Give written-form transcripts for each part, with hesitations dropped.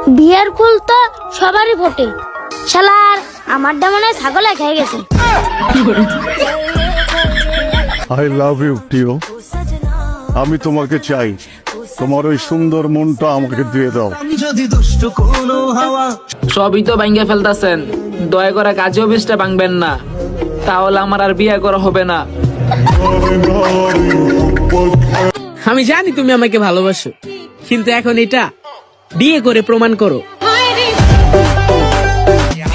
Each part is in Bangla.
বিয়ের ফুল তো সবারই ফোটে, শালার আমারটা মনে হয় ছাগলে খেয়ে গেছে। আই লাভ ইউ টিও, আমি তোমাকে চাই, তোমার ওই সুন্দর মনটা আমাকে দিয়ে দাও। সবই তো ভাঙ্গে ফেলতেছেন, দয়া করে কাজে অফিসটা ভাঙবেন না, তাহলে আমার আর বিয়ে করা হবে না। আমি জানি তুমি আমাকে ভালোবাসো, কিন্তু এখন এটা বিয়ে করে প্রমাণ করো।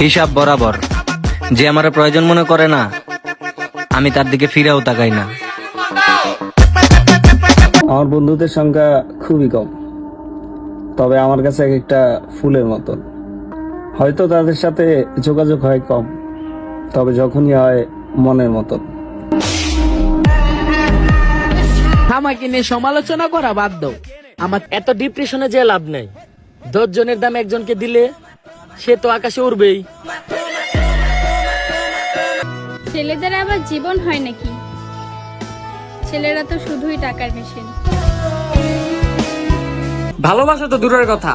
হিসাব বরাবর, যে আমার প্রয়োজন মনে করে না, আমি তার দিকে ফিরেও তাকাই না। আমার বন্ধুদের সংখ্যা খুবই কম, তবে আমার কাছে এক একটা ফুলের মতো। হয়তো তাদের সাথে যোগাযোগ হয় কম, তবে যখনই হয় মনের মতো। আমাকে নিয়ে সমালোচনা করা বাদ দাও। আমার এত ডিপ্রেশনে যে লাভ নেই, 10 জনের দাম একজনকে দিলে সে তো আকাশে উড়বেই। ছেলেদের আবার জীবন হয় নাকি? ছেলেরা তো শুধুই টাকার মেশিন। ভালোবাসা তো দূরের কথা,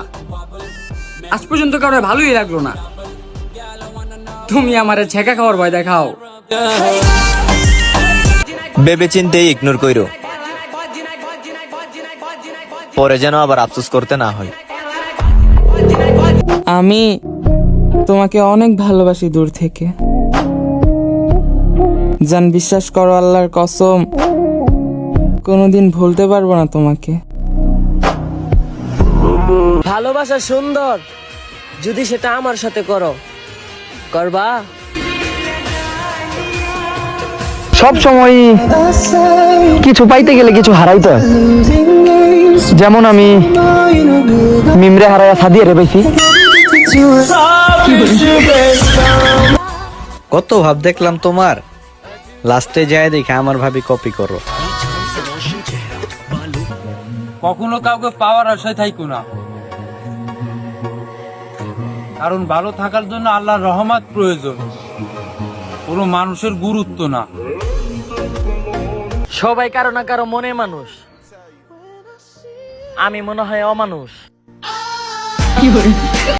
আজ পর্যন্ত কারো ভালোই লাগলো না। তুমি আমারে ছেঁকা খাওয়ার ভয় দেখাও। ভেবে চিন্তে ইগনোর কইরো, পরে যেন আবার আফসোস করতে না হয়। আমি তোমাকে অনেক ভালোবাসি দূর থেকে জান, বিশ্বাস করো আল্লাহর কসম, কোনোদিন ভুলতে পারবো না তোমাকে। ভালোবাসা সুন্দর, যদি সেটা আমার সাথে করো, করবা? সব সময় কিছু পাইতে গেলে কিছু হারাইতে হয়। যেমন আমি মিমরে হারাইয়া সাদিয়া রে পাইছি। কত ভাব দেখলাম তোমার, লাস্টে যায় দেখে আমার ভাবি কপি করো। কখনো কাউকে পাওয়ার আশায় থাইকো না, কারণ ভালো থাকার জন্য আল্লাহর রহমত প্রয়োজন, কোনো মানুষের গুরুত্ব না। সবাই কারো না কারো মনে মানুষ, আমি মনে হয় অমানুষ।